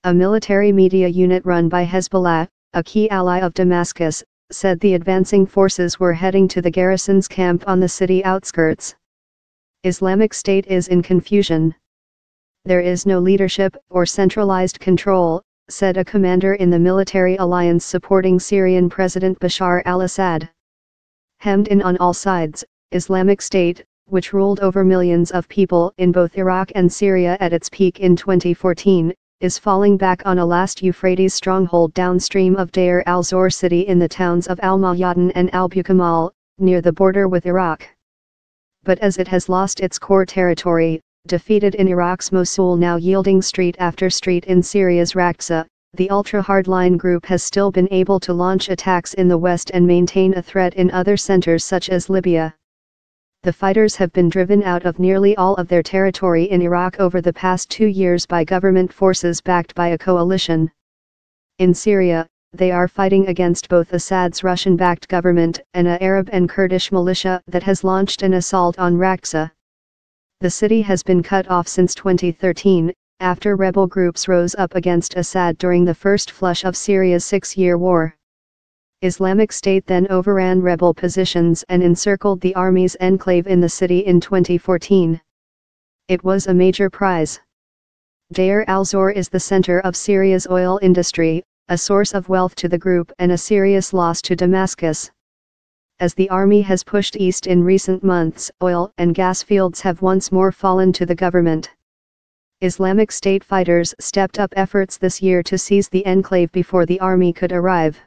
A military media unit run by Hezbollah, a key ally of Damascus, said the advancing forces were heading to the garrison's camp on the city outskirts. Islamic State is in confusion. There is no leadership or centralized control, said a commander in the military alliance supporting Syrian President Bashar al-Assad. Hemmed in on all sides, Islamic State, which ruled over millions of people in both Iraq and Syria at its peak in 2014, is falling back on a last Euphrates stronghold downstream of Deir Al-Zor city in the towns of Al-Mayadin and Al-Bukamal, near the border with Iraq. But as it has lost its core territory, defeated in Iraq's Mosul, now yielding street after street in Syria's Raqqa, the ultra-hardline group has still been able to launch attacks in the west and maintain a threat in other centers such as Libya. The fighters have been driven out of nearly all of their territory in Iraq over the past 2 years by government forces backed by a coalition. In Syria, they are fighting against both Assad's Russian-backed government and an Arab and Kurdish militia that has launched an assault on Raqqa. The city has been cut off since 2013, after rebel groups rose up against Assad during the first flush of Syria's 6-year war. Islamic State then overran rebel positions and encircled the army's enclave in the city in 2014. It was a major prize. Deir al-Zor is the center of Syria's oil industry, a source of wealth to the group and a serious loss to Damascus. As the army has pushed east in recent months, oil and gas fields have once more fallen to the government. Islamic State fighters stepped up efforts this year to seize the enclave before the army could arrive.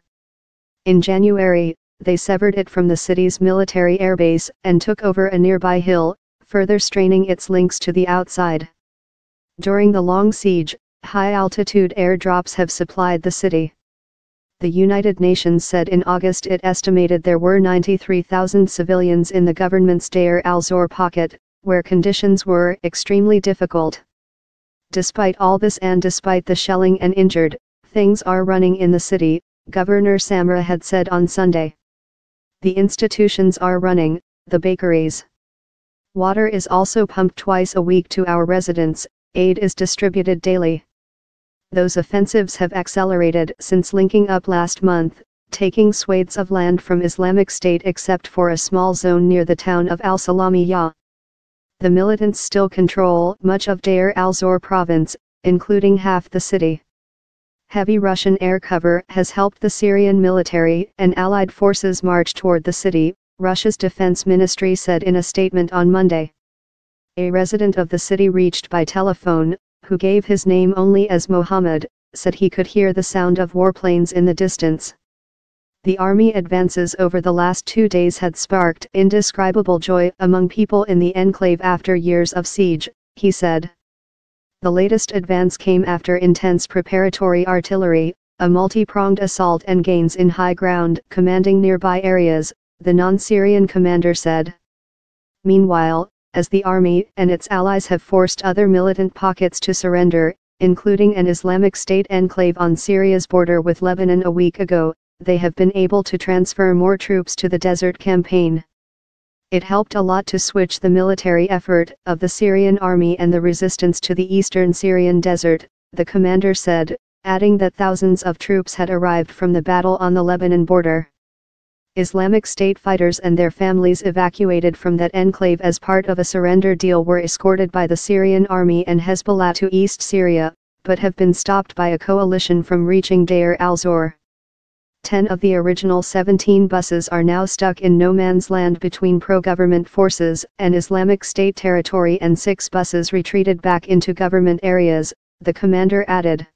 In January, they severed it from the city's military airbase and took over a nearby hill, further straining its links to the outside. During the long siege, high-altitude airdrops have supplied the city. The United Nations said in August it estimated there were 93,000 civilians in the government's Deir al-Zor pocket, where conditions were extremely difficult. Despite all this and despite the shelling and injured, things are running in the city, Governor Samra had said on Sunday. The institutions are running, the bakeries. Water is also pumped twice a week to our residents, aid is distributed daily. Those offensives have accelerated since linking up last month, taking swathes of land from Islamic State except for a small zone near the town of Al-Salamiyah. The militants still control much of Deir al-Zor province, including half the city. Heavy Russian air cover has helped the Syrian military and allied forces march toward the city, Russia's defense ministry said in a statement on Monday. A resident of the city reached by telephone, who gave his name only as Mohammed, said he could hear the sound of warplanes in the distance. The army advances over the last 2 days had sparked indescribable joy among people in the enclave after years of siege, he said. The latest advance came after intense preparatory artillery, a multi-pronged assault and gains in high ground commanding nearby areas, the non-Syrian commander said. Meanwhile, as the army and its allies have forced other militant pockets to surrender, including an Islamic State enclave on Syria's border with Lebanon a week ago, they have been able to transfer more troops to the desert campaign. It helped a lot to switch the military effort of the Syrian army and the resistance to the eastern Syrian desert, the commander said, adding that thousands of troops had arrived from the battle on the Lebanon border. Islamic State fighters and their families evacuated from that enclave as part of a surrender deal were escorted by the Syrian army and Hezbollah to East Syria, but have been stopped by a coalition from reaching Deir al-Zor. 10 of the original 17 buses are now stuck in no man's land between pro-government forces and Islamic State territory, and 6 buses retreated back into government areas, the commander added.